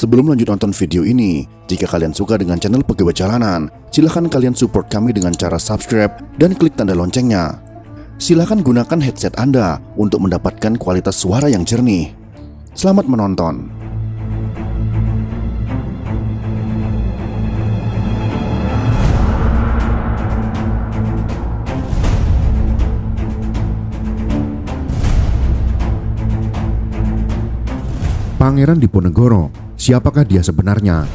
Sebelum lanjut nonton video ini, jika kalian suka dengan channel Pegawai Jalanan, silahkan kalian support kami dengan cara subscribe dan klik tanda loncengnya. Silahkan gunakan headset Anda untuk mendapatkan kualitas suara yang jernih. Selamat menonton. Pangeran Diponegoro, siapakah dia sebenarnya?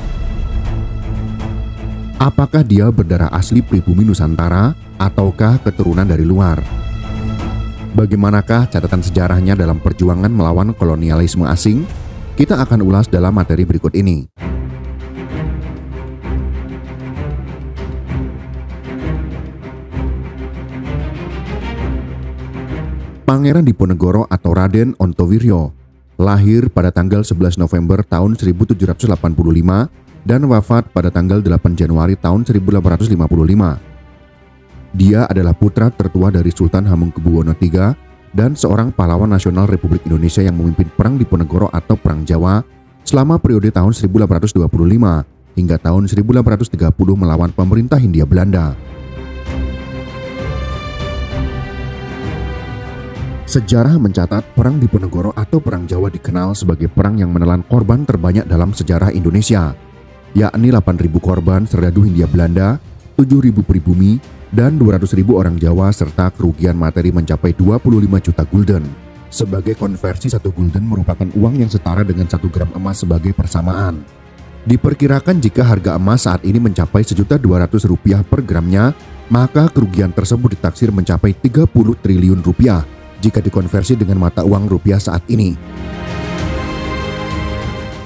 Apakah dia berdarah asli pribumi Nusantara ataukah keturunan dari luar? Bagaimanakah catatan sejarahnya dalam perjuangan melawan kolonialisme asing? Kita akan ulas dalam materi berikut ini. Pangeran Diponegoro atau Raden Ontowiryo lahir pada tanggal 11 November tahun 1785 dan wafat pada tanggal 8 Januari tahun 1855. Dia adalah putra tertua dari Sultan Hamengkubuwono III dan seorang pahlawan nasional Republik Indonesia yang memimpin Perang Diponegoro atau Perang Jawa selama periode tahun 1825 hingga tahun 1830 melawan pemerintah Hindia Belanda. Sejarah mencatat Perang Diponegoro atau Perang Jawa dikenal sebagai perang yang menelan korban terbanyak dalam sejarah Indonesia, yakni 8.000 korban serdadu Hindia Belanda, 7.000 pribumi, dan 200.000 orang Jawa serta kerugian materi mencapai 25 juta gulden. Sebagai konversi 1 gulden merupakan uang yang setara dengan 1 gram emas sebagai persamaan. Diperkirakan jika harga emas saat ini mencapai Rp1.200 per gramnya, maka kerugian tersebut ditaksir mencapai 30 triliun rupiah jika dikonversi dengan mata uang rupiah saat ini.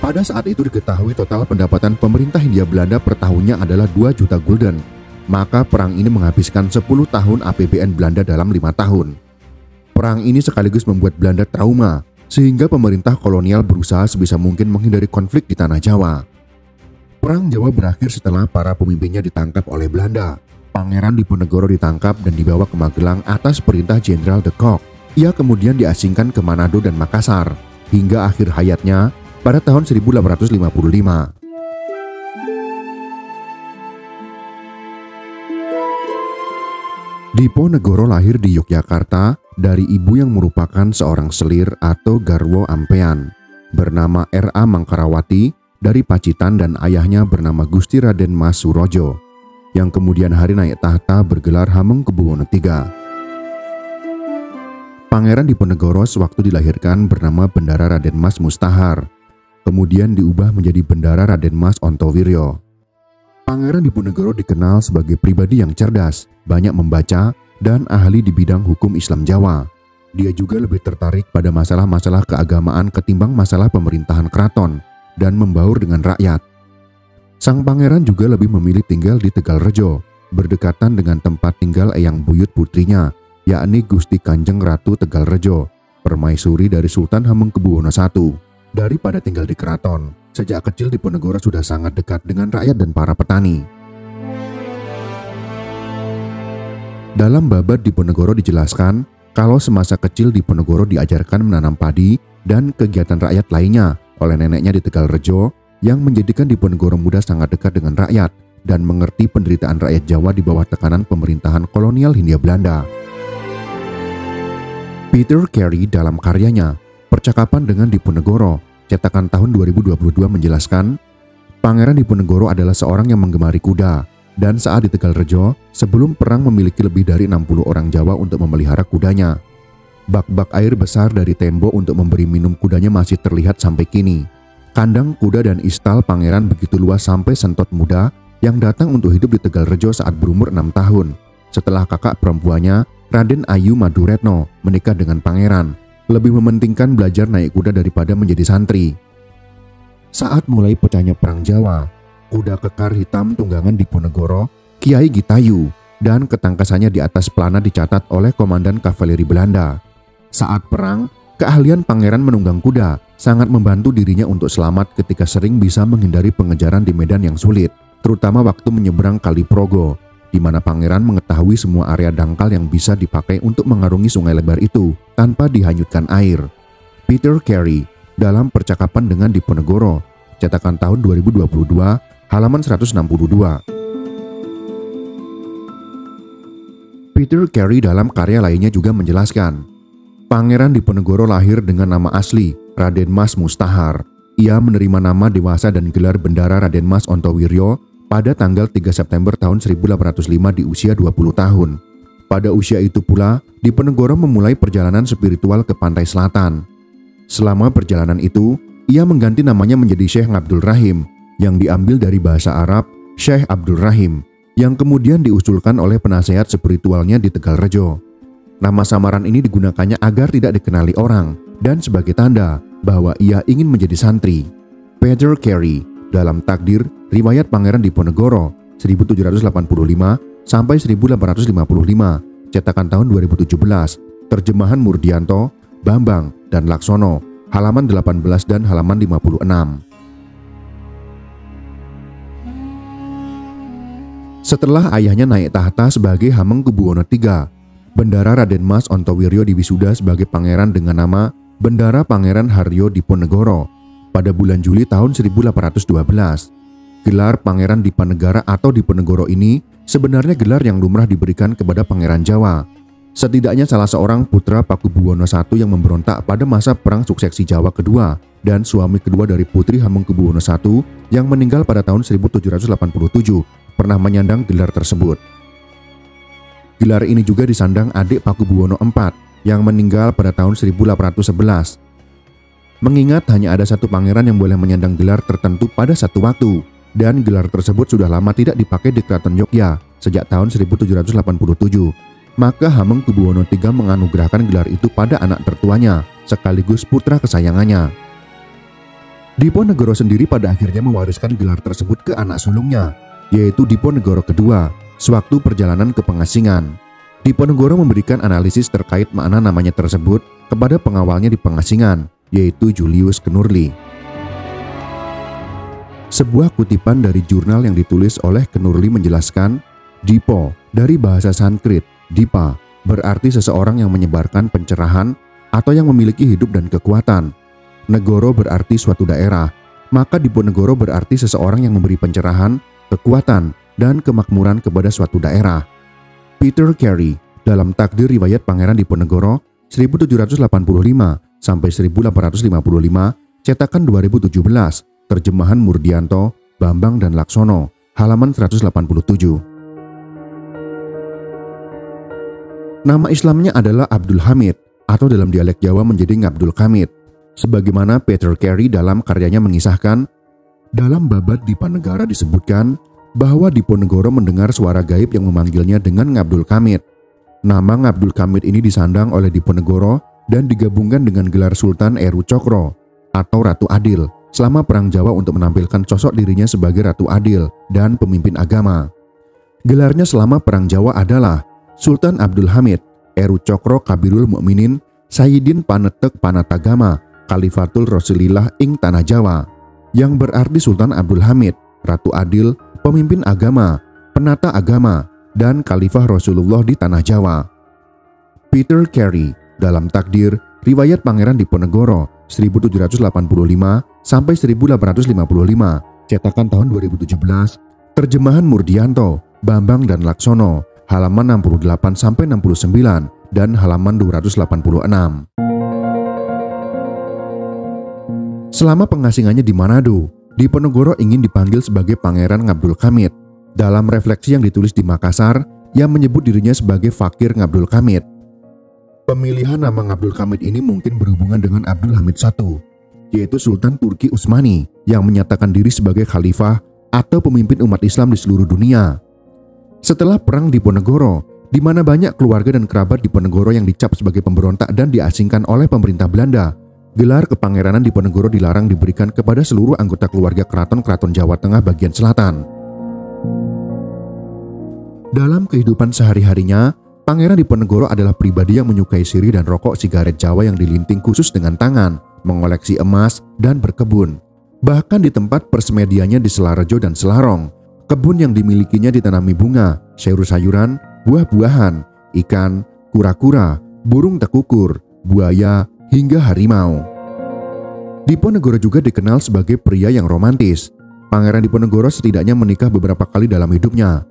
Pada saat itu diketahui total pendapatan pemerintah Hindia Belanda per tahunnya adalah 2 juta gulden. Maka perang ini menghabiskan 10 tahun APBN Belanda dalam 5 tahun. Perang ini sekaligus membuat Belanda trauma, sehingga pemerintah kolonial berusaha sebisa mungkin menghindari konflik di tanah Jawa. Perang Jawa berakhir setelah para pemimpinnya ditangkap oleh Belanda. Pangeran Diponegoro ditangkap dan dibawa ke Magelang atas perintah Jenderal de Kock. Ia kemudian diasingkan ke Manado dan Makassar hingga akhir hayatnya pada tahun 1855. Diponegoro lahir di Yogyakarta dari ibu yang merupakan seorang selir atau garwo ampean bernama R.A. Mangkarawati dari Pacitan dan ayahnya bernama Gusti Raden Mas Surojo yang kemudian hari naik tahta bergelar Hamengkubuwono III. Pangeran Diponegoro sewaktu dilahirkan bernama Bendara Raden Mas Mustahar, kemudian diubah menjadi Bendara Raden Mas Ontowiryo. Pangeran Diponegoro dikenal sebagai pribadi yang cerdas, banyak membaca, dan ahli di bidang hukum Islam Jawa. Dia juga lebih tertarik pada masalah-masalah keagamaan ketimbang masalah pemerintahan keraton dan membaur dengan rakyat. Sang pangeran juga lebih memilih tinggal di Tegalrejo, berdekatan dengan tempat tinggal eyang buyut putrinya, yakni Gusti Kanjeng Ratu Tegalrejo, permaisuri dari Sultan Hamengkubuwono I, daripada tinggal di keraton. Sejak kecil Diponegoro sudah sangat dekat dengan rakyat dan para petani. Dalam Babad Diponegoro dijelaskan kalau semasa kecil Diponegoro diajarkan menanam padi dan kegiatan rakyat lainnya oleh neneknya di Tegalrejo yang menjadikan Diponegoro muda sangat dekat dengan rakyat dan mengerti penderitaan rakyat Jawa di bawah tekanan pemerintahan kolonial Hindia Belanda. Peter Carey dalam karyanya Percakapan dengan Diponegoro, cetakan tahun 2022 menjelaskan, Pangeran Diponegoro adalah seorang yang menggemari kuda dan saat di Tegalrejo, sebelum perang memiliki lebih dari 60 orang Jawa untuk memelihara kudanya. Bak-bak air besar dari tembok untuk memberi minum kudanya masih terlihat sampai kini. Kandang kuda dan istal pangeran begitu luas sampai sentot muda yang datang untuk hidup di Tegalrejo saat berumur 6 tahun. Setelah kakak perempuannya, Raden Ayu Maduretno, menikah dengan pangeran, lebih mementingkan belajar naik kuda daripada menjadi santri. Saat mulai pecahnya Perang Jawa, kuda kekar hitam tunggangan Diponegoro, Kiai Gitayu, dan ketangkasannya di atas pelana dicatat oleh komandan kavaleri Belanda. Saat perang, keahlian pangeran menunggang kuda sangat membantu dirinya untuk selamat ketika sering bisa menghindari pengejaran di medan yang sulit, terutama waktu menyeberang Kali Progo, di mana pangeran mengetahui semua area dangkal yang bisa dipakai untuk mengarungi sungai lebar itu tanpa dihanyutkan air. Peter Carey dalam Percakapan dengan Diponegoro cetakan tahun 2022, halaman 162. Peter Carey dalam karya lainnya juga menjelaskan, Pangeran Diponegoro lahir dengan nama asli Raden Mas Mustahar. Ia menerima nama dewasa dan gelar Bendara Raden Mas Ontowiryo pada tanggal 3 September tahun 1805 di usia 20 tahun. Pada usia itu pula, Diponegoro memulai perjalanan spiritual ke pantai selatan. Selama perjalanan itu, ia mengganti namanya menjadi Syekh Abdul Rahim, yang diambil dari bahasa Arab Syekh Abdul Rahim, yang kemudian diusulkan oleh penasehat spiritualnya di Tegalrejo. Nama samaran ini digunakannya agar tidak dikenali orang dan sebagai tanda bahwa ia ingin menjadi santri. Peter Carey dalam Takdir Riwayat Pangeran Diponegoro 1785 sampai 1855, cetakan tahun 2017, terjemahan Murdianto, Bambang, dan Laksono, halaman 18 dan halaman 56. Setelah ayahnya naik tahta sebagai Hamengkubuwono III, Bendara Raden Mas Ontowiryo diwisuda sebagai pangeran dengan nama Bendara Pangeran Haryo Diponegoro pada bulan Juli tahun 1812. Gelar Pangeran Dipanegara atau Diponegoro ini sebenarnya gelar yang lumrah diberikan kepada Pangeran Jawa. Setidaknya salah seorang putra Pakubuwono I yang memberontak pada masa Perang Suksesi Jawa kedua dan suami kedua dari Putri Hamengkubuwono I yang meninggal pada tahun 1787 pernah menyandang gelar tersebut. Gelar ini juga disandang adik Pakubuwono IV yang meninggal pada tahun 1811. Mengingat hanya ada satu pangeran yang boleh menyandang gelar tertentu pada satu waktu, dan gelar tersebut sudah lama tidak dipakai di Keraton Yogyakarta sejak tahun 1787, maka Hamengkubuwono III menganugerahkan gelar itu pada anak tertuanya sekaligus putra kesayangannya. Diponegoro sendiri pada akhirnya mewariskan gelar tersebut ke anak sulungnya, yaitu Diponegoro kedua, sewaktu perjalanan ke pengasingan. Diponegoro memberikan analisis terkait makna namanya tersebut kepada pengawalnya di pengasingan, yaitu Julius Kenurli. Sebuah kutipan dari jurnal yang ditulis oleh Kenurli menjelaskan, Dipo dari bahasa Sanskrit, Dipa, berarti seseorang yang menyebarkan pencerahan atau yang memiliki hidup dan kekuatan. Negoro berarti suatu daerah, maka Diponegoro berarti seseorang yang memberi pencerahan, kekuatan, dan kemakmuran kepada suatu daerah. Peter Carey dalam Takdir Riwayat Pangeran Diponegoro 1785 sampai 1855, cetakan 2017, terjemahan Murdianto, Bambang, dan Laksono, halaman 187. Nama Islamnya adalah Abdul Hamid atau dalam dialek Jawa menjadi Ngabdul Kamid. Sebagaimana Peter Carey dalam karyanya mengisahkan, dalam Babad Dipanegara disebutkan bahwa Diponegoro mendengar suara gaib yang memanggilnya dengan Ngabdul Kamid. Nama Ngabdul Kamid ini disandang oleh Diponegoro dan digabungkan dengan gelar Sultan Eru Cokro atau Ratu Adil selama Perang Jawa untuk menampilkan sosok dirinya sebagai Ratu Adil dan pemimpin agama. Gelarnya selama Perang Jawa adalah Sultan Abdul Hamid, Eru Cokro Kabirul Mukminin, Sayyidin Panetek Panatagama, Khalifatul Rasulillah ing Tanah Jawa, yang berarti Sultan Abdul Hamid, Ratu Adil, pemimpin agama, penata agama, dan Khalifah Rasulullah di Tanah Jawa. Peter Carey dalam Takdir Riwayat Pangeran Diponegoro 1785 sampai 1855, cetakan tahun 2017, terjemahan Murdianto, Bambang, dan Laksono, halaman 68 sampai 69 dan halaman 286. Selama pengasingannya di Manado, Diponegoro ingin dipanggil sebagai Pangeran Ngabdul Kamid. Dalam refleksi yang ditulis di Makassar, ia menyebut dirinya sebagai Fakir Ngabdul Kamid. Pemilihan nama Ngabdul Kamid ini mungkin berhubungan dengan Abdul Hamid I, yaitu Sultan Turki Utsmani yang menyatakan diri sebagai khalifah atau pemimpin umat Islam di seluruh dunia. Setelah Perang Diponegoro, di mana banyak keluarga dan kerabat Diponegoro yang dicap sebagai pemberontak dan diasingkan oleh pemerintah Belanda, gelar kepangeranan Diponegoro dilarang diberikan kepada seluruh anggota keluarga keraton-keraton Jawa Tengah bagian selatan. Dalam kehidupan sehari-harinya, Pangeran Diponegoro adalah pribadi yang menyukai sirih dan rokok sigaret Jawa yang dilinting khusus dengan tangan, mengoleksi emas, dan berkebun. Bahkan di tempat persemediannya di Selarejo dan Selarong, kebun yang dimilikinya ditanami bunga, sayur-sayuran, buah-buahan, ikan, kura-kura, burung tekukur, buaya, hingga harimau. Diponegoro juga dikenal sebagai pria yang romantis. Pangeran Diponegoro setidaknya menikah beberapa kali dalam hidupnya.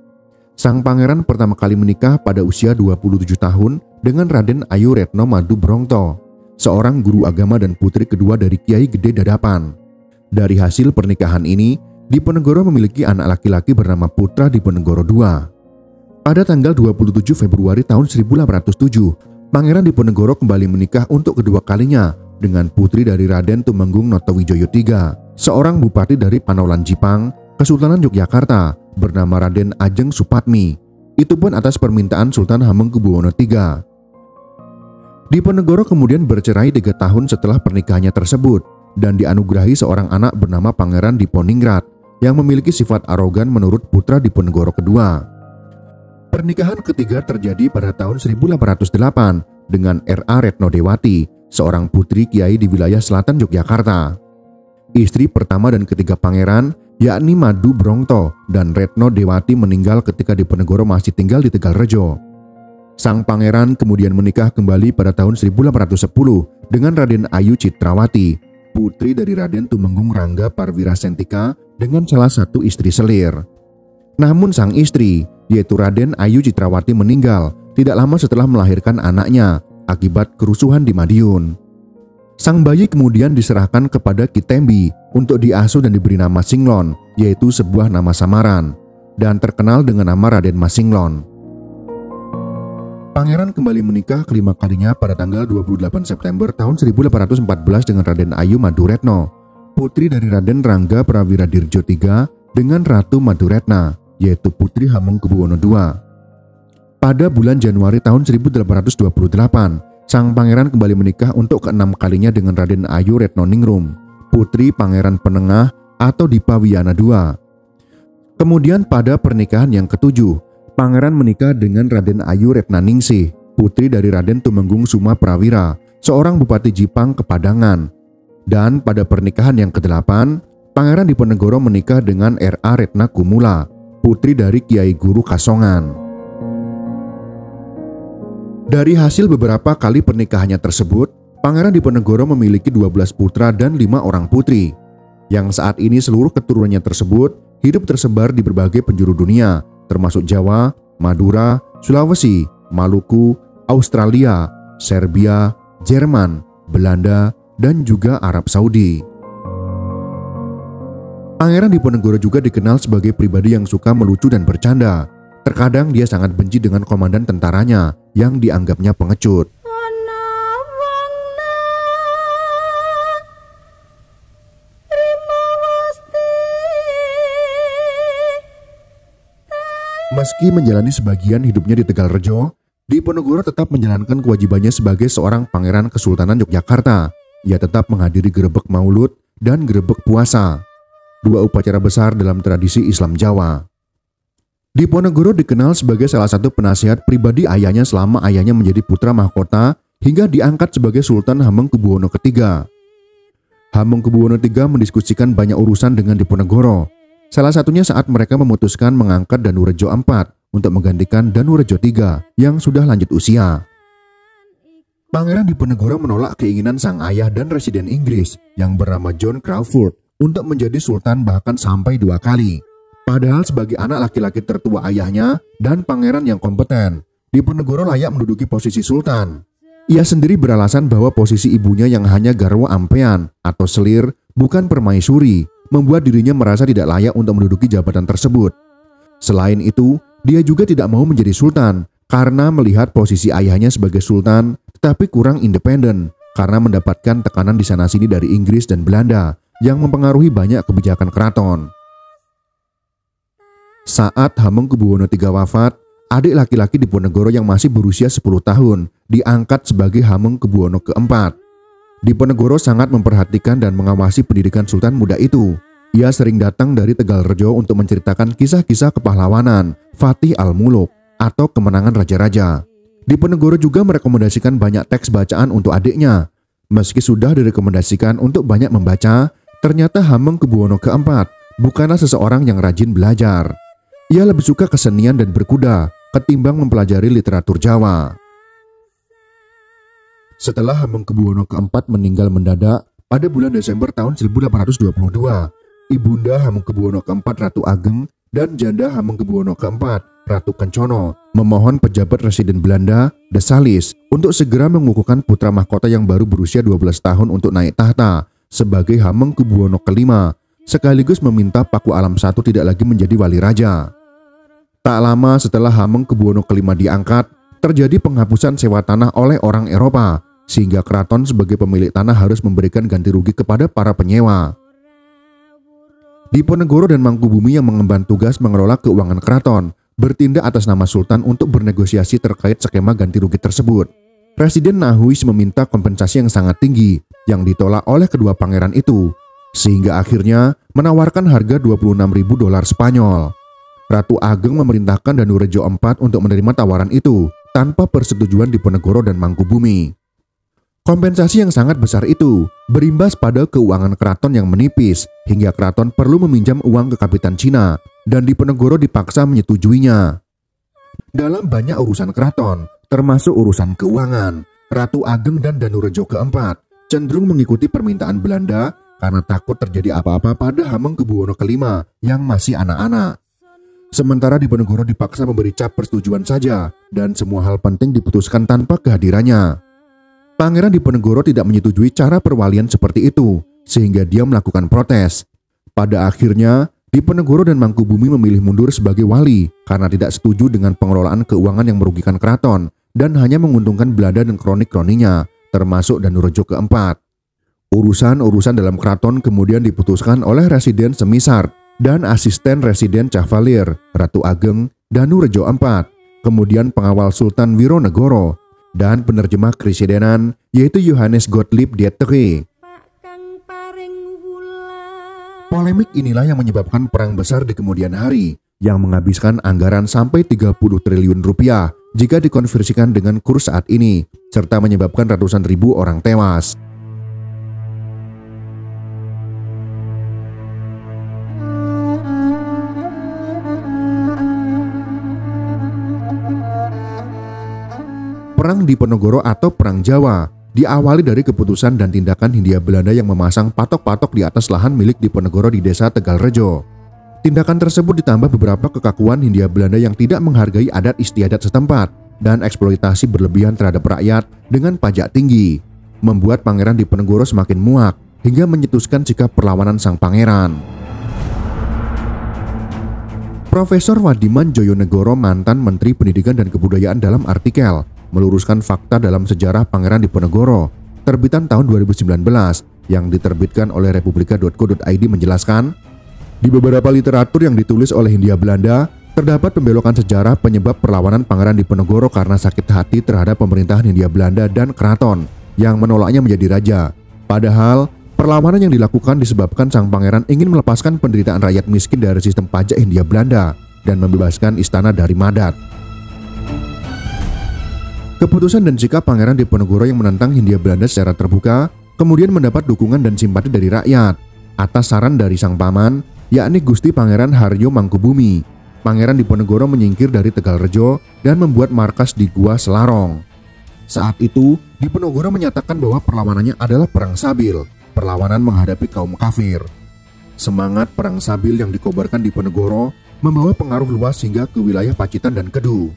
Sang pangeran pertama kali menikah pada usia 27 tahun dengan Raden Ayu Retno Madu Brongto, seorang guru agama dan putri kedua dari Kiai Gede Dadapan. Dari hasil pernikahan ini, Diponegoro memiliki anak laki-laki bernama Putra Diponegoro II. Pada tanggal 27 Februari tahun 1807, Pangeran Diponegoro kembali menikah untuk kedua kalinya dengan putri dari Raden Tumenggung Notowijoyo III, seorang bupati dari Panolan Jipang, Kesultanan Yogyakarta, bernama Raden Ajeng Supatmi. Itu pun atas permintaan Sultan Hamengkubuwono III. Diponegoro kemudian bercerai 3 tahun setelah pernikahannya tersebut dan dianugerahi seorang anak bernama Pangeran Diponingrat yang memiliki sifat arogan menurut putra Diponegoro kedua. Pernikahan ketiga terjadi pada tahun 1808 dengan R.A. Retno Dewati, seorang putri kiai di wilayah selatan Yogyakarta. Istri pertama dan ketiga pangeran, yakni Madu Brongto dan Retno Dewati, meninggal ketika Diponegoro masih tinggal di Tegalrejo. Sang pangeran kemudian menikah kembali pada tahun 1810 dengan Raden Ayu Citrawati, putri dari Raden Tumenggung Rangga Parwira Sentika, dengan salah satu istri selir. Namun sang istri, yaitu Raden Ayu Citrawati, meninggal tidak lama setelah melahirkan anaknya akibat kerusuhan di Madiun. Sang bayi kemudian diserahkan kepada Ki Tembi untuk diasuh dan diberi nama Singlon, yaitu sebuah nama samaran, dan terkenal dengan nama Raden Mas Singlon. Pangeran kembali menikah kelima kalinya pada tanggal 28 September tahun 1814 dengan Raden Ayu Maduretno, putri dari Raden Rangga Prawira Dirjo III dengan Ratu Maduretna, yaitu putri Hamengkubuwono II. Pada bulan Januari tahun 1828, sang pangeran kembali menikah untuk keenam kalinya dengan Raden Ayu Retno Ningrum, putri Pangeran Penengah atau Dipawiyana II. Kemudian pada pernikahan yang ketujuh, Pangeran menikah dengan Raden Ayu Retnaningsih, putri dari Raden Tumenggung Suma Prawira, seorang bupati Jipang Kepadangan. Dan pada pernikahan yang ke-8, Pangeran Diponegoro menikah dengan R.A. Retna Kumula, putri dari Kiai Guru Kasongan. Dari hasil beberapa kali pernikahannya tersebut, Pangeran Diponegoro memiliki 12 putra dan 5 orang putri, yang saat ini seluruh keturunannya tersebut hidup tersebar di berbagai penjuru dunia, termasuk Jawa, Madura, Sulawesi, Maluku, Australia, Serbia, Jerman, Belanda, dan juga Arab Saudi. Pangeran Diponegoro juga dikenal sebagai pribadi yang suka melucu dan bercanda. Terkadang dia sangat benci dengan komandan tentaranya yang dianggapnya pengecut. Meski menjalani sebagian hidupnya di Tegalrejo, Diponegoro tetap menjalankan kewajibannya sebagai seorang pangeran Kesultanan Yogyakarta. Ia tetap menghadiri gerebek Maulud dan gerebek puasa, dua upacara besar dalam tradisi Islam Jawa. Diponegoro dikenal sebagai salah satu penasihat pribadi ayahnya selama ayahnya menjadi putra mahkota hingga diangkat sebagai Sultan Hamengkubuwono III. Hamengkubuwono III mendiskusikan banyak urusan dengan Diponegoro. Salah satunya saat mereka memutuskan mengangkat Danurejo IV untuk menggantikan Danurejo III yang sudah lanjut usia. Pangeran Diponegoro menolak keinginan sang ayah dan residen Inggris yang bernama John Crawford untuk menjadi sultan bahkan sampai 2 kali. Padahal sebagai anak laki-laki tertua ayahnya dan pangeran yang kompeten, Diponegoro layak menduduki posisi sultan. Ia sendiri beralasan bahwa posisi ibunya yang hanya garwa ampean atau selir, bukan permaisuri, membuat dirinya merasa tidak layak untuk menduduki jabatan tersebut. Selain itu, dia juga tidak mau menjadi sultan karena melihat posisi ayahnya sebagai sultan tetapi kurang independen karena mendapatkan tekanan di sana-sini dari Inggris dan Belanda yang mempengaruhi banyak kebijakan keraton. Saat Hamengkubuwono III wafat, adik laki-laki Diponegoro yang masih berusia 10 tahun diangkat sebagai Hamengkubuwono keempat. Diponegoro sangat memperhatikan dan mengawasi pendidikan sultan muda itu. Ia sering datang dari Tegalrejo untuk menceritakan kisah-kisah kepahlawanan Fatih Al-Muluk atau kemenangan raja-raja. Diponegoro juga merekomendasikan banyak teks bacaan untuk adiknya. Meski sudah direkomendasikan untuk banyak membaca, ternyata Hamengkubuwono keempat bukanlah seseorang yang rajin belajar. Ia lebih suka kesenian dan berkuda ketimbang mempelajari literatur Jawa. Setelah Hamengkubuwono keempat meninggal mendadak, pada bulan Desember tahun 1822, Ibunda Hamengkubuwono IV Ratu Ageng dan Janda Hamengkubuwono IV Ratu Kencono memohon pejabat residen Belanda, De Salis, untuk segera mengukuhkan putra mahkota yang baru berusia 12 tahun untuk naik tahta sebagai Hamengkubuwono V, sekaligus meminta Paku Alam I tidak lagi menjadi wali raja. Tak lama setelah Hamengkubuwono V diangkat, terjadi penghapusan sewa tanah oleh orang Eropa, sehingga keraton sebagai pemilik tanah harus memberikan ganti rugi kepada para penyewa. Diponegoro dan Mangkubumi yang mengemban tugas mengelola keuangan keraton bertindak atas nama Sultan untuk bernegosiasi terkait skema ganti rugi tersebut. Presiden Nahuis meminta kompensasi yang sangat tinggi yang ditolak oleh kedua pangeran itu, sehingga akhirnya menawarkan harga 26.000 dolar Spanyol. Ratu Ageng memerintahkan Danurejo IV untuk menerima tawaran itu tanpa persetujuan Diponegoro dan Mangkubumi. Kompensasi yang sangat besar itu berimbas pada keuangan keraton yang menipis hingga keraton perlu meminjam uang ke kapitan Cina dan Diponegoro dipaksa menyetujuinya. Dalam banyak urusan keraton, termasuk urusan keuangan, Ratu Ageng dan Danurejo keempat cenderung mengikuti permintaan Belanda karena takut terjadi apa-apa pada Hamengkubuwono V yang masih anak-anak. Sementara Diponegoro dipaksa memberi cap persetujuan saja dan semua hal penting diputuskan tanpa kehadirannya. Pangeran Diponegoro tidak menyetujui cara perwalian seperti itu, sehingga dia melakukan protes. Pada akhirnya, Diponegoro dan Mangkubumi memilih mundur sebagai wali karena tidak setuju dengan pengelolaan keuangan yang merugikan keraton dan hanya menguntungkan Belanda dan kronik-kroninya, termasuk Danurejo keempat. Urusan-urusan dalam keraton kemudian diputuskan oleh Residen Semisart dan asisten Residen Cavalier, Ratu Ageng, Danurejo IV, kemudian pengawal Sultan Wironegoro, dan penerjemah Kresidenan yaitu Johannes Gottlieb Dietrich. Polemik inilah yang menyebabkan perang besar di kemudian hari yang menghabiskan anggaran sampai 30 triliun rupiah jika dikonversikan dengan kurs saat ini, serta menyebabkan ratusan ribu orang tewas. Perang Diponegoro atau Perang Jawa diawali dari keputusan dan tindakan Hindia Belanda yang memasang patok-patok di atas lahan milik Diponegoro di desa Tegalrejo. Tindakan tersebut ditambah beberapa kekakuan Hindia Belanda yang tidak menghargai adat istiadat setempat dan eksploitasi berlebihan terhadap rakyat dengan pajak tinggi, membuat Pangeran Diponegoro semakin muak hingga menyetuskan sikap perlawanan sang pangeran. Profesor Wadiman Joyonegoro, mantan Menteri Pendidikan dan Kebudayaan, dalam artikel meluruskan fakta dalam sejarah Pangeran Diponegoro terbitan tahun 2019 yang diterbitkan oleh republika.co.id menjelaskan, di beberapa literatur yang ditulis oleh Hindia Belanda terdapat pembelokan sejarah penyebab perlawanan Pangeran Diponegoro karena sakit hati terhadap pemerintahan Hindia Belanda dan keraton yang menolaknya menjadi raja. Padahal perlawanan yang dilakukan disebabkan sang pangeran ingin melepaskan penderitaan rakyat miskin dari sistem pajak Hindia Belanda dan membebaskan istana dari Madat. Keputusan dan sikap Pangeran Diponegoro yang menentang Hindia Belanda secara terbuka kemudian mendapat dukungan dan simpati dari rakyat atas saran dari sang paman, yakni Gusti Pangeran Haryo Mangkubumi. Pangeran Diponegoro menyingkir dari Tegalrejo dan membuat markas di Gua Selarong. Saat itu, Diponegoro menyatakan bahwa perlawanannya adalah perang sabil, perlawanan menghadapi kaum kafir. Semangat perang sabil yang dikobarkan Diponegoro membawa pengaruh luas hingga ke wilayah Pacitan dan Kedu.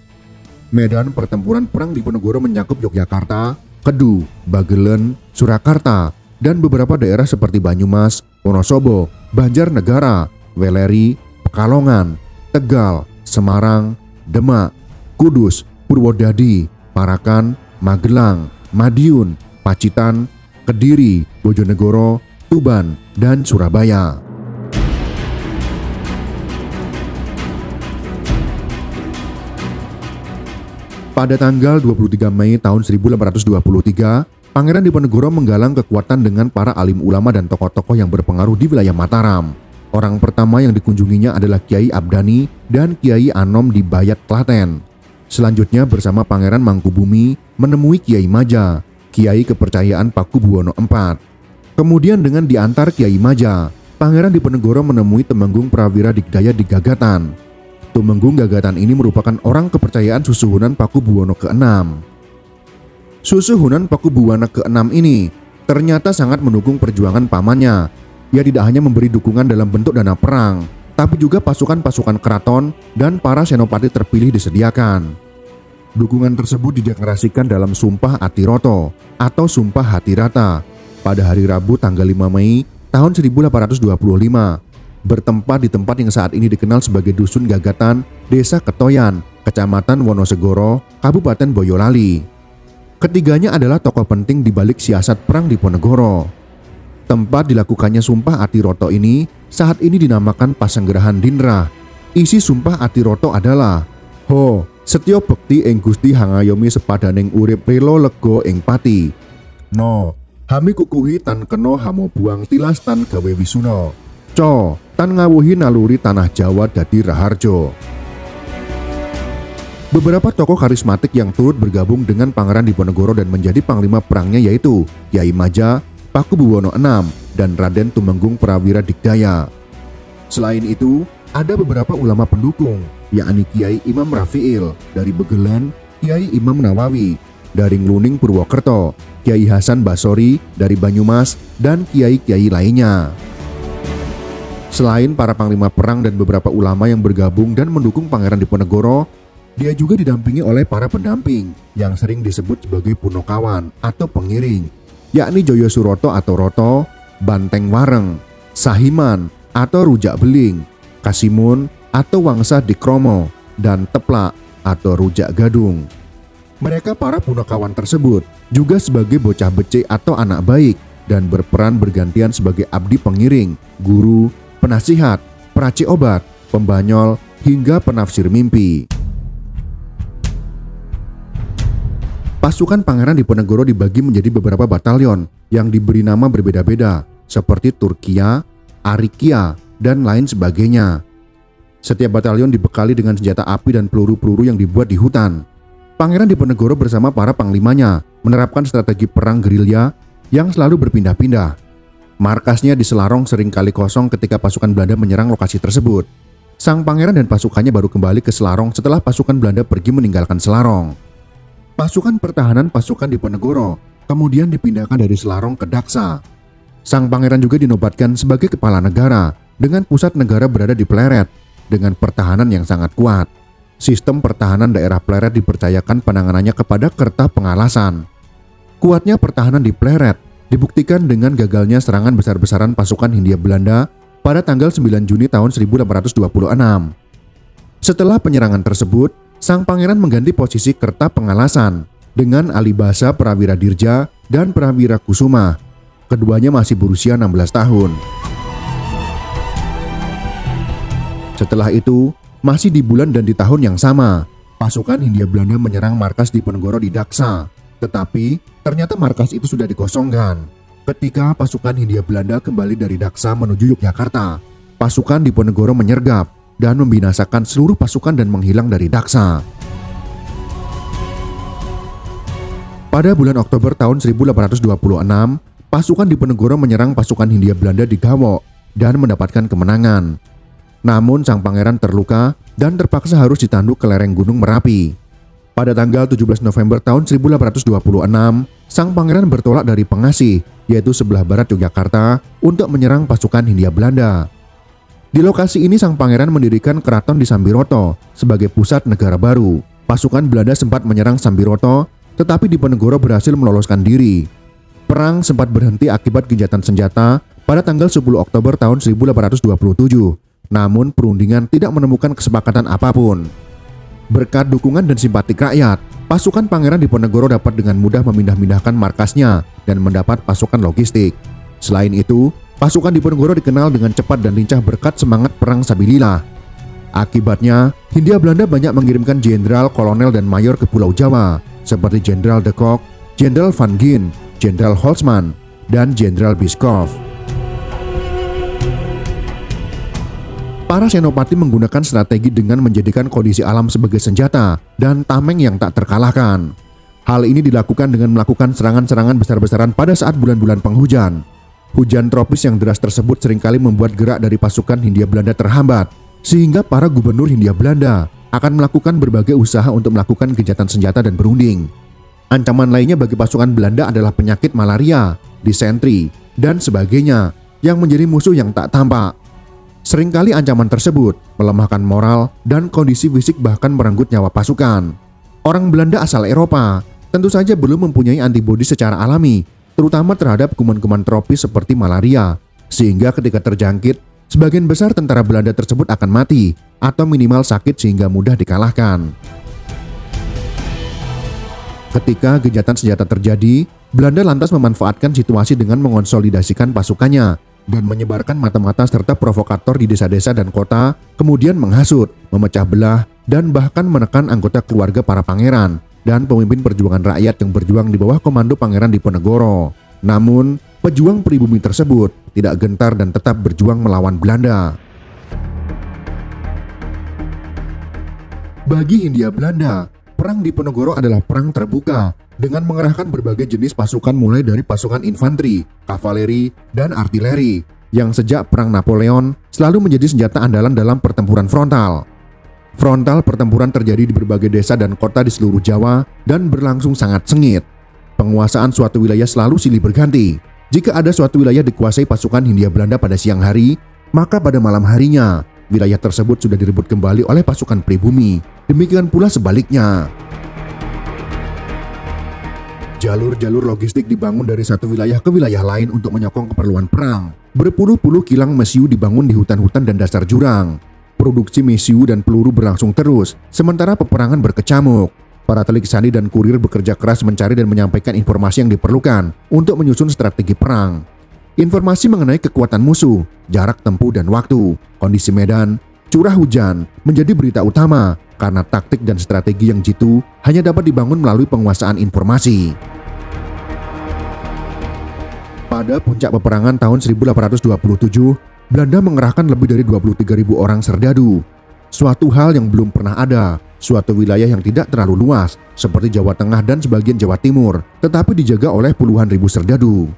Medan pertempuran perang Diponegoro mencakup Yogyakarta, Kedu, Bagelen, Surakarta, dan beberapa daerah seperti Banyumas, Wonosobo, Banjarnegara, Weleri, Pekalongan, Tegal, Semarang, Demak, Kudus, Purwodadi, Parakan, Magelang, Madiun, Pacitan, Kediri, Bojonegoro, Tuban, dan Surabaya. Pada tanggal 23 Mei tahun 1823, Pangeran Diponegoro menggalang kekuatan dengan para alim ulama dan tokoh-tokoh yang berpengaruh di wilayah Mataram. Orang pertama yang dikunjunginya adalah Kiai Abdani dan Kiai Anom di Bayat, Klaten. Selanjutnya bersama Pangeran Mangkubumi menemui Kiai Maja, Kiai kepercayaan Pakubuwono IV. Kemudian dengan diantar Kiai Maja, Pangeran Diponegoro menemui Temenggung Prawira Digdaya di Gagatan. Tumenggung Gagatan ini merupakan orang kepercayaan Susuhunan Pakubuwono ke-6. Susuhunan Pakubuwono ke-6 ini ternyata sangat mendukung perjuangan pamannya. Ia tidak hanya memberi dukungan dalam bentuk dana perang, tapi juga pasukan-pasukan keraton dan para senopati terpilih disediakan. Dukungan tersebut dideklarasikan dalam Sumpah Atiroto atau Sumpah Hatirata pada hari Rabu tanggal 5 Mei tahun 1825, bertempat di tempat yang saat ini dikenal sebagai Dusun Gagatan, Desa Ketoyan, Kecamatan Wonosegoro, Kabupaten Boyolali. Ketiganya adalah tokoh penting di balik siasat perang Diponegoro. Tempat dilakukannya Sumpah Atiroto ini saat ini dinamakan Pasenggerahan Dinrah. Isi Sumpah Atiroto adalah Ho, setya bekti ing Gusti hangayomi sepadaning urip rela lega ing pati. No, hami kukuhi tan kena hamo buang tilas tan gawe wisuna. Co, tan ngawuhi naluri tanah Jawa dadi raharjo. Beberapa tokoh karismatik yang turut bergabung dengan Pangeran Diponegoro dan menjadi panglima perangnya yaitu Kyai Maja, Pakubuwono VI, dan Raden Tumenggung Prawira Digdaya. Selain itu, ada beberapa ulama pendukung, yakni Kiai Imam Rafiil dari Begelan, Kiai Imam Nawawi dari Ngluning Purwokerto, Kiai Hasan Basori dari Banyumas, dan kiai-kiai lainnya. Selain para panglima perang dan beberapa ulama yang bergabung dan mendukung Pangeran Diponegoro, dia juga didampingi oleh para pendamping yang sering disebut sebagai punokawan atau pengiring, yakni Joyo Suroto atau Roto, Banteng Wareng, Sahiman atau Rujak Beling, Kasimun atau Wangsa Dikromo, dan Teplak atau Rujak Gadung. Mereka para punokawan tersebut juga sebagai bocah becik atau anak baik dan berperan bergantian sebagai abdi pengiring, guru, penasihat, peracik obat, pembanyol, hingga penafsir mimpi. Pasukan Pangeran Diponegoro dibagi menjadi beberapa batalion yang diberi nama berbeda-beda seperti Turkia, Arikia, dan lain sebagainya. Setiap batalion dibekali dengan senjata api dan peluru-peluru yang dibuat di hutan. Pangeran Diponegoro bersama para panglimanya menerapkan strategi perang gerilya yang selalu berpindah-pindah. Markasnya di Selarong sering kali kosong ketika pasukan Belanda menyerang lokasi tersebut. Sang pangeran dan pasukannya baru kembali ke Selarong setelah pasukan Belanda pergi meninggalkan Selarong. Pasukan pertahanan pasukan Diponegoro kemudian dipindahkan dari Selarong ke Daksa. Sang pangeran juga dinobatkan sebagai kepala negara dengan pusat negara berada di Pleret dengan pertahanan yang sangat kuat. Sistem pertahanan daerah Pleret dipercayakan penanganannya kepada Kerta Pengalasan. Kuatnya pertahanan di Pleret dibuktikan dengan gagalnya serangan besar-besaran pasukan Hindia Belanda pada tanggal 9 Juni tahun 1826. Setelah penyerangan tersebut, sang pangeran mengganti posisi Kerta Pengalasan dengan Alibasa Prawira Dirja dan Prawira Kusuma. Keduanya masih berusia 16 tahun. Setelah itu, masih di bulan dan di tahun yang sama, pasukan Hindia Belanda menyerang markas Diponegoro di Daksa. Tetapi, ternyata markas itu sudah dikosongkan. Ketika pasukan Hindia Belanda kembali dari Daksa menuju Yogyakarta, pasukan Diponegoro menyergap dan membinasakan seluruh pasukan dan menghilang dari Daksa. Pada bulan Oktober tahun 1826, pasukan Diponegoro menyerang pasukan Hindia Belanda di Gawok dan mendapatkan kemenangan. Namun sang pangeran terluka dan terpaksa harus ditanduk ke lereng Gunung Merapi. Pada tanggal 17 November tahun 1826, sang pangeran bertolak dari Pengasih, yaitu sebelah barat Yogyakarta, untuk menyerang pasukan Hindia Belanda. Di lokasi ini sang pangeran mendirikan keraton di Sambiroto sebagai pusat negara baru. Pasukan Belanda sempat menyerang Sambiroto, tetapi Diponegoro berhasil meloloskan diri. Perang sempat berhenti akibat gencatan senjata pada tanggal 10 Oktober tahun 1827. Namun perundingan tidak menemukan kesepakatan apapun. Berkat dukungan dan simpatik rakyat, pasukan Pangeran Diponegoro dapat dengan mudah memindah-mindahkan markasnya dan mendapat pasukan logistik. Selain itu, pasukan Diponegoro dikenal dengan cepat dan lincah berkat semangat perang sabilillah. Akibatnya, Hindia Belanda banyak mengirimkan jenderal, kolonel, dan mayor ke Pulau Jawa, seperti Jenderal de Kock, Jenderal Van Gien, Jenderal Holtzman, dan Jenderal Bischoff. Para senopati menggunakan strategi dengan menjadikan kondisi alam sebagai senjata dan tameng yang tak terkalahkan. Hal ini dilakukan dengan melakukan serangan-serangan besar-besaran pada saat bulan-bulan penghujan. Hujan tropis yang deras tersebut seringkali membuat gerak dari pasukan Hindia Belanda terhambat, sehingga para gubernur Hindia Belanda akan melakukan berbagai usaha untuk melakukan gencatan senjata dan berunding. Ancaman lainnya bagi pasukan Belanda adalah penyakit malaria disentri, dan sebagainya yang menjadi musuh yang tak tampak. Seringkali ancaman tersebut melemahkan moral dan kondisi fisik bahkan merenggut nyawa pasukan. Orang Belanda asal Eropa tentu saja belum mempunyai antibodi secara alami, terutama terhadap kuman-kuman tropis seperti malaria, sehingga ketika terjangkit, sebagian besar tentara Belanda tersebut akan mati atau minimal sakit sehingga mudah dikalahkan. Ketika gencatan senjata terjadi, Belanda lantas memanfaatkan situasi dengan mengonsolidasikan pasukannya dan menyebarkan mata-mata serta provokator di desa-desa dan kota, kemudian menghasut, memecah belah, dan bahkan menekan anggota keluarga para pangeran dan pemimpin perjuangan rakyat yang berjuang di bawah komando Pangeran Diponegoro. Namun, pejuang pribumi tersebut tidak gentar dan tetap berjuang melawan Belanda. Bagi Hindia Belanda, Perang Diponegoro adalah perang terbuka dengan mengerahkan berbagai jenis pasukan mulai dari pasukan infanteri, kavaleri, dan artileri yang sejak Perang Napoleon selalu menjadi senjata andalan dalam pertempuran frontal. Frontal pertempuran terjadi di berbagai desa dan kota di seluruh Jawa dan berlangsung sangat sengit. Penguasaan suatu wilayah selalu silih berganti. Jika ada suatu wilayah dikuasai pasukan Hindia Belanda pada siang hari, maka pada malam harinya wilayah tersebut sudah direbut kembali oleh pasukan pribumi. Demikian pula sebaliknya. Jalur-jalur logistik dibangun dari satu wilayah ke wilayah lain untuk menyokong keperluan perang. Berpuluh-puluh kilang mesiu dibangun di hutan-hutan dan dasar jurang. Produksi mesiu dan peluru berlangsung terus, sementara peperangan berkecamuk. Para telik sandi dan kurir bekerja keras mencari dan menyampaikan informasi yang diperlukan untuk menyusun strategi perang. Informasi mengenai kekuatan musuh, jarak tempuh dan waktu, kondisi medan, curah hujan menjadi berita utama karena taktik dan strategi yang jitu hanya dapat dibangun melalui penguasaan informasi. Pada puncak peperangan tahun 1827, Belanda mengerahkan lebih dari 23.000 orang serdadu. Suatu hal yang belum pernah ada, suatu wilayah yang tidak terlalu luas seperti Jawa Tengah dan sebagian Jawa Timur, tetapi dijaga oleh puluhan ribu serdadu.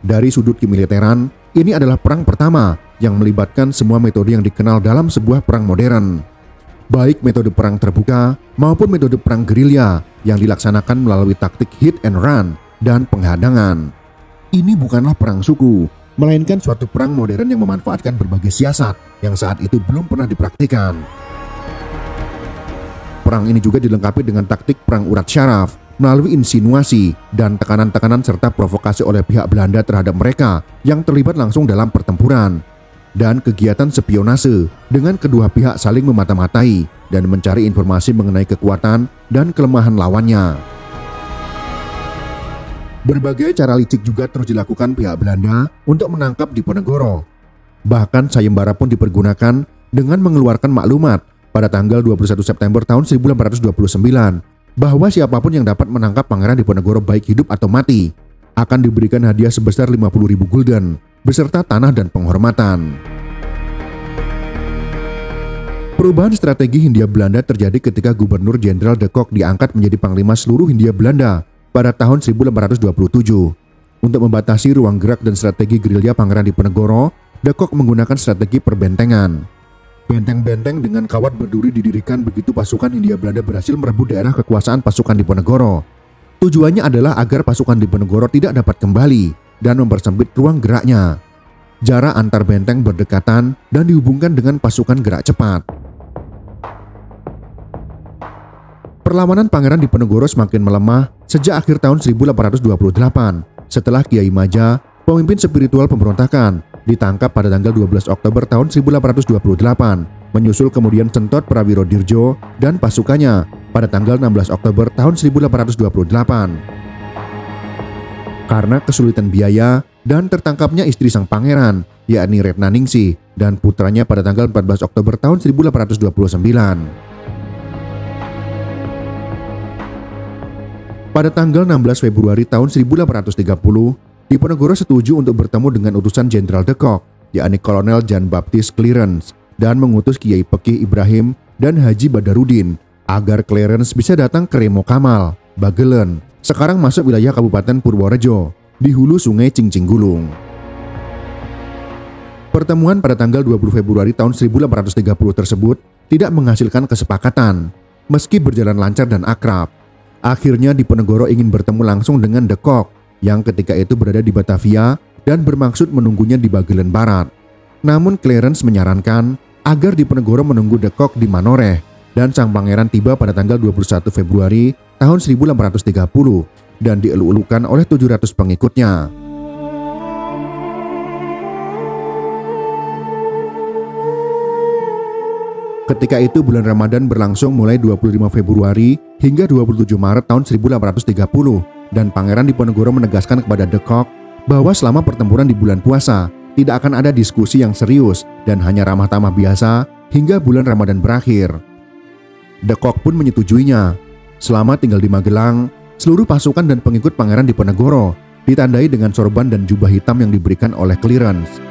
Dari sudut kemiliteran, ini adalah perang pertama yang melibatkan semua metode yang dikenal dalam sebuah perang modern. Baik metode perang terbuka maupun metode perang gerilya yang dilaksanakan melalui taktik hit and run dan penghadangan. Ini bukanlah perang suku, melainkan suatu perang modern yang memanfaatkan berbagai siasat yang saat itu belum pernah dipraktikkan. Perang ini juga dilengkapi dengan taktik perang urat syaraf melalui insinuasi dan tekanan-tekanan serta provokasi oleh pihak Belanda terhadap mereka yang terlibat langsung dalam pertempuran, dan kegiatan spionase dengan kedua pihak saling memata-matai dan mencari informasi mengenai kekuatan dan kelemahan lawannya. Berbagai cara licik juga terus dilakukan pihak Belanda untuk menangkap Diponegoro. Bahkan sayembara pun dipergunakan dengan mengeluarkan maklumat pada tanggal 21 September tahun 1829 bahwa siapapun yang dapat menangkap Pangeran Diponegoro baik hidup atau mati akan diberikan hadiah sebesar 50.000 gulden beserta tanah dan penghormatan. Perubahan strategi Hindia Belanda terjadi ketika Gubernur Jenderal de Kock diangkat menjadi Panglima seluruh Hindia Belanda pada tahun 1827. Untuk membatasi ruang gerak dan strategi gerilya Pangeran Diponegoro, de Kock menggunakan strategi perbentengan. Benteng-benteng dengan kawat berduri didirikan begitu pasukan Hindia Belanda berhasil merebut daerah kekuasaan pasukan Diponegoro. Tujuannya adalah agar pasukan Diponegoro tidak dapat kembali dan mempersempit ruang geraknya. Jarak antar benteng berdekatan dan dihubungkan dengan pasukan gerak cepat. Perlawanan Pangeran Diponegoro semakin melemah sejak akhir tahun 1828 setelah Kiai Maja, pemimpin spiritual pemberontakan, ditangkap pada tanggal 12 Oktober tahun 1828, menyusul kemudian Sentot Prawiro Dirjo dan pasukannya pada tanggal 16 Oktober tahun 1828. Karena kesulitan biaya dan tertangkapnya istri sang pangeran, yakni Retna Ningsih, dan putranya pada tanggal 14 Oktober tahun 1829. Pada tanggal 16 Februari tahun 1830, Diponegoro setuju untuk bertemu dengan utusan Jenderal de Kock, yakni Kolonel Jean Baptiste Clarence, dan mengutus Kiai Pekih Ibrahim dan Haji Badarudin agar Clarence bisa datang ke Remo Kamal, Bagelen, sekarang masuk wilayah Kabupaten Purworejo, di hulu sungai Cingcinggulung. Pertemuan pada tanggal 20 Februari tahun 1830 tersebut tidak menghasilkan kesepakatan, meski berjalan lancar dan akrab. Akhirnya Diponegoro ingin bertemu langsung dengan de Kock, yang ketika itu berada di Batavia dan bermaksud menunggunya di Bagian Barat. Namun Clarence menyarankan agar Diponegoro menunggu De Kock di Manoreh dan sang pangeran tiba pada tanggal 21 Februari tahun 1830 dan dieluk-elukan oleh 700 pengikutnya. Ketika itu bulan Ramadan berlangsung mulai 25 Februari hingga 27 Maret tahun 1830 dan Pangeran Diponegoro menegaskan kepada De Kock bahwa selama pertempuran di bulan puasa tidak akan ada diskusi yang serius dan hanya ramah tamah biasa hingga bulan Ramadan berakhir. De Kock pun menyetujuinya. Selama tinggal di Magelang, seluruh pasukan dan pengikut Pangeran Diponegoro ditandai dengan sorban dan jubah hitam yang diberikan oleh Clarence.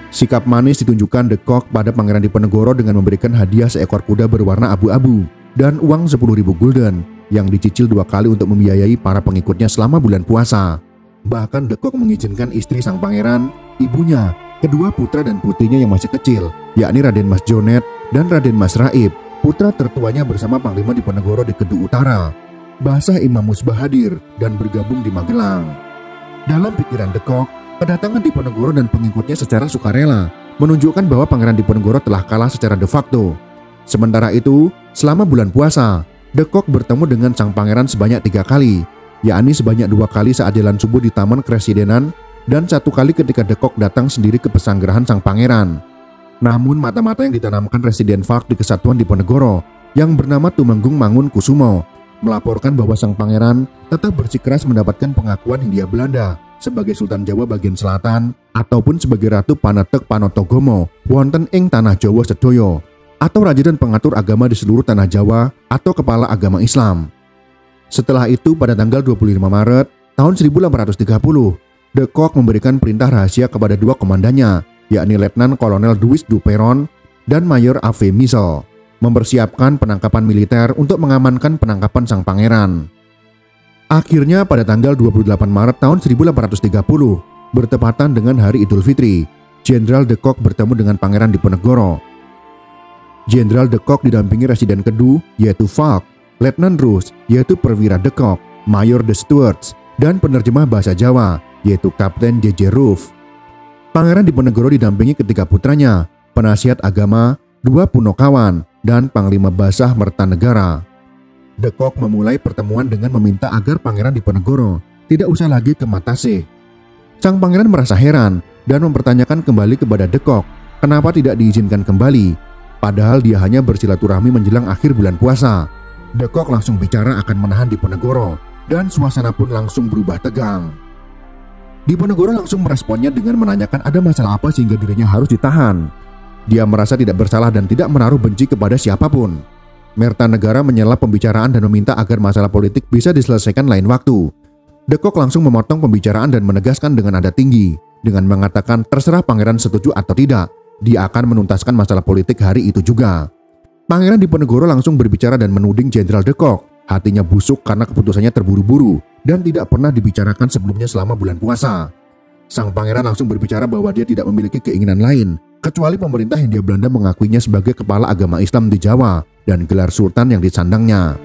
Sikap manis ditunjukkan De Kock pada Pangeran Diponegoro dengan memberikan hadiah seekor kuda berwarna abu-abu dan uang 10.000 gulden yang dicicil 2 kali untuk membiayai para pengikutnya selama bulan puasa. Bahkan De Kock mengizinkan istri sang pangeran, ibunya, kedua putra dan putrinya yang masih kecil, yakni Raden Mas Jonet dan Raden Mas Raib, putra tertuanya bersama Panglima Diponegoro di Kedu Utara. Basah Imam Musbah hadir dan bergabung di Magelang. Dalam pikiran De Kock, kedatangan Diponegoro dan pengikutnya secara sukarela menunjukkan bahwa Pangeran Diponegoro telah kalah secara de facto. Sementara itu, selama bulan puasa, De Kock bertemu dengan sang pangeran sebanyak 3 kali, yakni sebanyak 2 kali saat jalan subuh di Taman Kresidenan dan 1 kali ketika De Kock datang sendiri ke pesanggerahan sang pangeran. Namun mata-mata yang ditanamkan Residen Falk di Kesatuan Diponegoro yang bernama Tumenggung Mangun Kusumo melaporkan bahwa sang pangeran tetap bersikeras mendapatkan pengakuan Hindia Belanda sebagai Sultan Jawa bagian selatan ataupun sebagai Ratu Panetek Panotogomo wonten ing tanah Jawa sedoyo atau raja dan pengatur agama di seluruh tanah Jawa atau kepala agama Islam. Setelah itu pada tanggal 25 Maret tahun 1830 De Kock memberikan perintah rahasia kepada 2 komandannya, yakni Letnan Kolonel Louis Duperon dan Mayor A.V. Misel, mempersiapkan penangkapan militer untuk mengamankan penangkapan sang pangeran. Akhirnya pada tanggal 28 Maret tahun 1830, bertepatan dengan hari Idul Fitri, Jenderal De Kock bertemu dengan Pangeran Diponegoro. Jenderal De Kock didampingi Residen Kedu, yaitu Falk, Letnan Rus, yaitu Perwira De Kock, Mayor De Stuarts, dan penerjemah bahasa Jawa, yaitu Kapten J.J. Roof. Pangeran Diponegoro didampingi ketiga putranya, penasihat agama, 2 punokawan, dan Panglima Basah Mertanegara. De Kock memulai pertemuan dengan meminta agar Pangeran Diponegoro tidak usah lagi ke Matase. Sang pangeran merasa heran dan mempertanyakan kembali kepada De Kock kenapa tidak diizinkan kembali, padahal dia hanya bersilaturahmi menjelang akhir bulan puasa. De Kock langsung bicara akan menahan Diponegoro dan suasana pun langsung berubah tegang. Diponegoro langsung meresponnya dengan menanyakan ada masalah apa sehingga dirinya harus ditahan. Dia merasa tidak bersalah dan tidak menaruh benci kepada siapapun. Mertanegara menyela pembicaraan dan meminta agar masalah politik bisa diselesaikan lain waktu. De Kock langsung memotong pembicaraan dan menegaskan dengan nada tinggi, dengan mengatakan terserah pangeran setuju atau tidak, dia akan menuntaskan masalah politik hari itu juga. Pangeran Diponegoro langsung berbicara dan menuding Jenderal De Kock. Hatinya busuk karena keputusannya terburu-buru dan tidak pernah dibicarakan sebelumnya selama bulan puasa. Sang pangeran langsung berbicara bahwa dia tidak memiliki keinginan lain, kecuali pemerintah Hindia Belanda mengakuinya sebagai kepala agama Islam di Jawa dan gelar sultan yang disandangnya.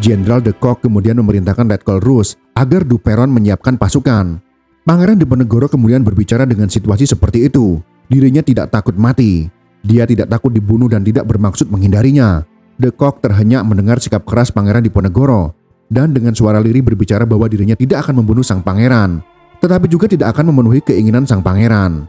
Jenderal De Kock kemudian memerintahkan Letkol Rus agar Duperon menyiapkan pasukan. Pangeran Diponegoro kemudian berbicara dengan situasi seperti itu. Dirinya tidak takut mati. Dia tidak takut dibunuh dan tidak bermaksud menghindarinya. De Kock terhenyak mendengar sikap keras Pangeran Diponegoro dan dengan suara lirih berbicara bahwa dirinya tidak akan membunuh sang pangeran, tetapi juga tidak akan memenuhi keinginan sang pangeran.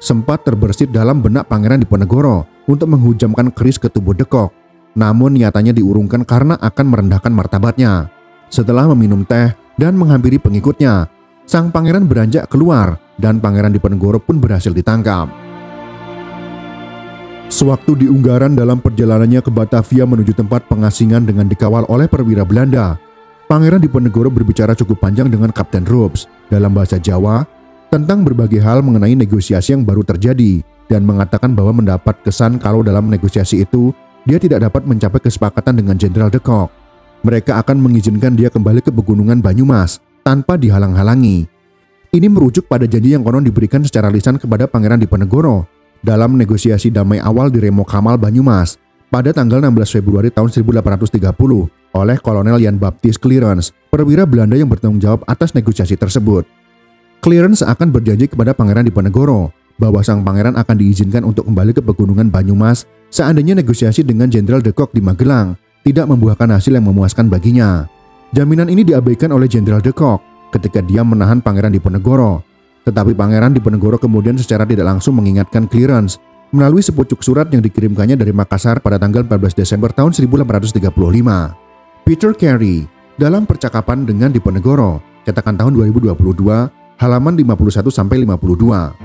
Sempat terbersit dalam benak Pangeran Diponegoro untuk menghujamkan keris ke tubuh De Kock, namun niatannya diurungkan karena akan merendahkan martabatnya. Setelah meminum teh dan menghampiri pengikutnya, sang pangeran beranjak keluar dan Pangeran Diponegoro pun berhasil ditangkap. Sewaktu di Unggaran dalam perjalanannya ke Batavia menuju tempat pengasingan dengan dikawal oleh perwira Belanda, Pangeran Diponegoro berbicara cukup panjang dengan Kapten Roos dalam bahasa Jawa tentang berbagai hal mengenai negosiasi yang baru terjadi dan mengatakan bahwa mendapat kesan kalau dalam negosiasi itu dia tidak dapat mencapai kesepakatan dengan Jenderal De Kock. Mereka akan mengizinkan dia kembali ke pegunungan Banyumas tanpa dihalang-halangi. Ini merujuk pada janji yang konon diberikan secara lisan kepada Pangeran Diponegoro dalam negosiasi damai awal di Remo Kamal Banyumas pada tanggal 16 Februari tahun 1830 oleh Kolonel Jan Baptist Clearance, perwira Belanda yang bertanggung jawab atas negosiasi tersebut. Clearance akan berjanji kepada Pangeran Diponegoro bahwa sang pangeran akan diizinkan untuk kembali ke pegunungan Banyumas seandainya negosiasi dengan Jenderal de Kock di Magelang tidak membuahkan hasil yang memuaskan baginya. Jaminan ini diabaikan oleh Jenderal de Kock ketika dia menahan Pangeran Diponegoro. Tetapi Pangeran Diponegoro kemudian secara tidak langsung mengingatkan Clearance melalui sepucuk surat yang dikirimkannya dari Makassar pada tanggal 14 Desember tahun 1835. Peter Carey dalam percakapan dengan Diponegoro, cetakan tahun 2022, halaman 51-52.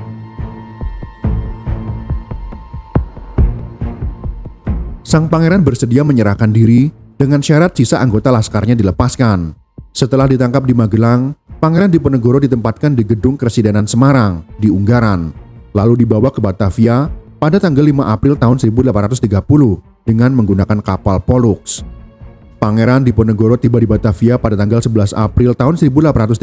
Sang pangeran bersedia menyerahkan diri dengan syarat sisa anggota laskarnya dilepaskan. Setelah ditangkap di Magelang, Pangeran Diponegoro ditempatkan di gedung Kresidenan Semarang di Ungaran, lalu dibawa ke Batavia pada tanggal 5 April tahun 1830 dengan menggunakan kapal Pollux. Pangeran Diponegoro tiba di Batavia pada tanggal 11 April tahun 1830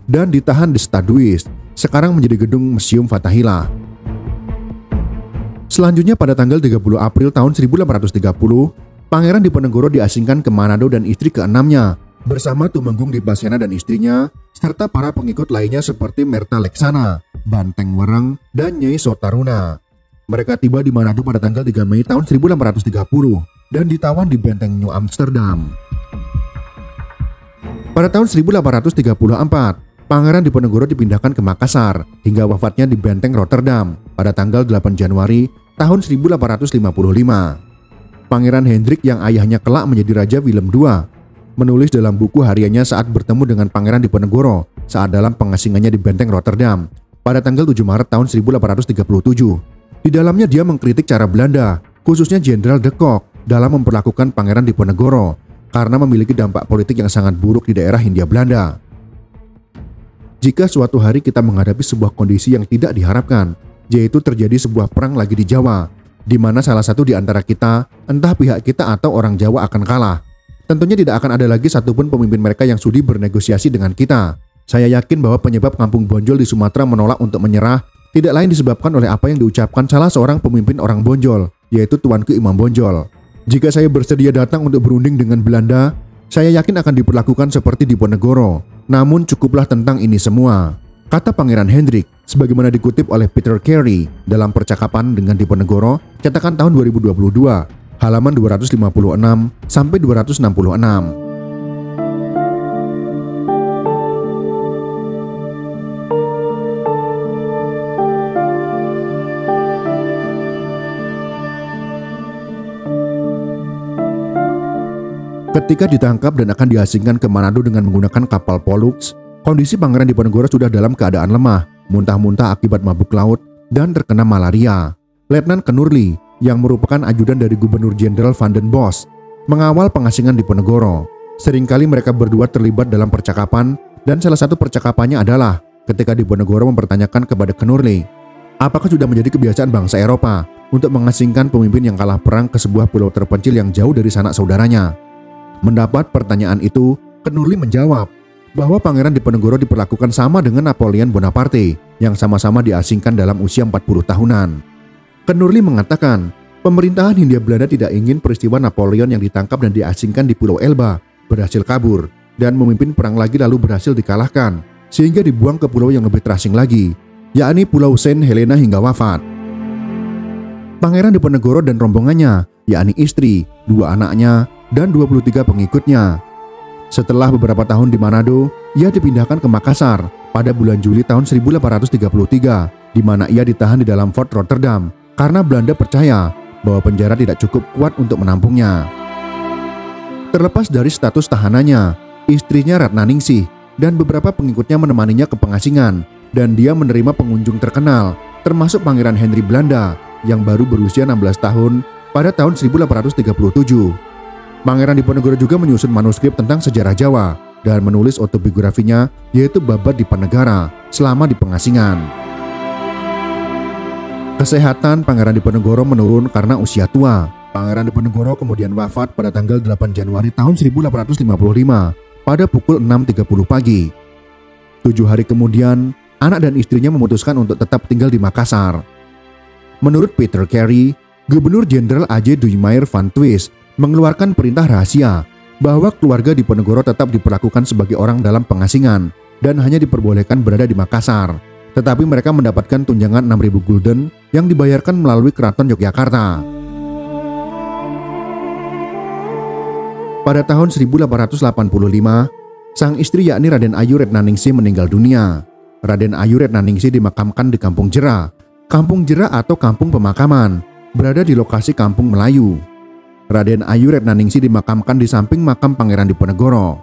dan ditahan di Staduis, sekarang menjadi gedung Museum Fathahillah. Selanjutnya pada tanggal 30 April tahun 1830, Pangeran Diponegoro diasingkan ke Manado dan istri keenamnya, bersama Tumenggung Dipasena dan istrinya, serta para pengikut lainnya seperti Merta Leksana, Banteng Wereng, dan Nyai Sotaruna. Mereka tiba di Manado pada tanggal 3 Mei tahun 1830 dan ditawan di Benteng New Amsterdam. Pada tahun 1834, Pangeran Diponegoro dipindahkan ke Makassar hingga wafatnya di Benteng Rotterdam pada tanggal 8 Januari tahun 1855. Pangeran Hendrik yang ayahnya kelak menjadi Raja Willem II menulis dalam buku hariannya saat bertemu dengan Pangeran Diponegoro saat dalam pengasingannya di Benteng Rotterdam pada tanggal 7 Maret tahun 1837. Di dalamnya dia mengkritik cara Belanda, khususnya Jenderal de Kock, dalam memperlakukan Pangeran Diponegoro karena memiliki dampak politik yang sangat buruk di daerah Hindia Belanda. Jika suatu hari kita menghadapi sebuah kondisi yang tidak diharapkan, yaitu terjadi sebuah perang lagi di Jawa, di mana salah satu di antara kita, entah pihak kita atau orang Jawa akan kalah, tentunya tidak akan ada lagi satupun pemimpin mereka yang sudi bernegosiasi dengan kita. Saya yakin bahwa penyebab kampung Bonjol di Sumatera menolak untuk menyerah tidak lain disebabkan oleh apa yang diucapkan salah seorang pemimpin orang Bonjol, yaitu Tuanku Imam Bonjol. Jika saya bersedia datang untuk berunding dengan Belanda, saya yakin akan diperlakukan seperti Diponegoro. Namun cukuplah tentang ini semua, kata Pangeran Hendrik, sebagaimana dikutip oleh Peter Carey dalam percakapan dengan Diponegoro, cetakan tahun 2022, halaman 256-266. Ketika ditangkap dan akan diasingkan ke Manado dengan menggunakan kapal Pollux, kondisi Pangeran Diponegoro sudah dalam keadaan lemah, muntah-muntah akibat mabuk laut, dan terkena malaria. Letnan Kenurli, yang merupakan ajudan dari Gubernur Jenderal Van den Bosch, mengawal pengasingan Diponegoro. Seringkali mereka berdua terlibat dalam percakapan, dan salah satu percakapannya adalah ketika Diponegoro mempertanyakan kepada Kenurli, apakah sudah menjadi kebiasaan bangsa Eropa untuk mengasingkan pemimpin yang kalah perang ke sebuah pulau terpencil yang jauh dari sanak saudaranya. Mendapat pertanyaan itu, Kenurli menjawab bahwa Pangeran Diponegoro diperlakukan sama dengan Napoleon Bonaparte yang sama-sama diasingkan dalam usia 40 tahunan. Kenurli mengatakan, pemerintahan Hindia Belanda tidak ingin peristiwa Napoleon yang ditangkap dan diasingkan di Pulau Elba berhasil kabur dan memimpin perang lagi lalu berhasil dikalahkan, sehingga dibuang ke pulau yang lebih terasing lagi, yakni Pulau Saint Helena hingga wafat. Pangeran Diponegoro dan rombongannya, yakni istri, 2 anaknya, dan 23 pengikutnya. Setelah beberapa tahun di Manado, ia dipindahkan ke Makassar pada bulan Juli tahun 1833, di mana ia ditahan di dalam Fort Rotterdam karena Belanda percaya bahwa penjara tidak cukup kuat untuk menampungnya. Terlepas dari status tahanannya, istrinya Ratna Ningsih dan beberapa pengikutnya menemaninya ke pengasingan, dan dia menerima pengunjung terkenal, termasuk Pangeran Henry Belanda yang baru berusia 16 tahun pada tahun 1837. Pangeran Diponegoro juga menyusun manuskrip tentang sejarah Jawa dan menulis autobiografinya, yaitu Babad Dipanegara, selama di pengasingan. Kesehatan Pangeran Diponegoro menurun karena usia tua. Pangeran Diponegoro kemudian wafat pada tanggal 8 Januari tahun 1855 pada pukul 6.30 pagi. 7 hari kemudian, anak dan istrinya memutuskan untuk tetap tinggal di Makassar. Menurut Peter Carey, Gubernur Jenderal A.J. Duijmaer van Twist mengeluarkan perintah rahasia bahwa keluarga Diponegoro tetap diperlakukan sebagai orang dalam pengasingan dan hanya diperbolehkan berada di Makassar. Tetapi mereka mendapatkan tunjangan 6.000 gulden yang dibayarkan melalui Keraton Yogyakarta. Pada tahun 1885, sang istri yakni Raden Ayu Retnaningsih meninggal dunia. Raden Ayu Retnaningsih dimakamkan di Kampung Jera. Kampung Jera atau Kampung Pemakaman berada di lokasi Kampung Melayu. Raden Ayu Retnaningsih dimakamkan di samping makam Pangeran Diponegoro.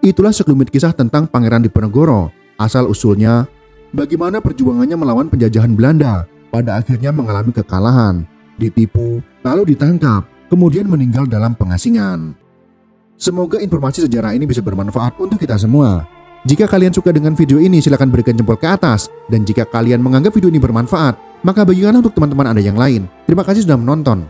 Itulah sekelumit kisah tentang Pangeran Diponegoro, asal-usulnya, bagaimana perjuangannya melawan penjajahan Belanda, pada akhirnya mengalami kekalahan, ditipu, lalu ditangkap, kemudian meninggal dalam pengasingan. Semoga informasi sejarah ini bisa bermanfaat untuk kita semua. Jika kalian suka dengan video ini, silakan berikan jempol ke atas. Dan jika kalian menganggap video ini bermanfaat, maka bagikanlah untuk teman-teman Anda yang lain. Terima kasih sudah menonton.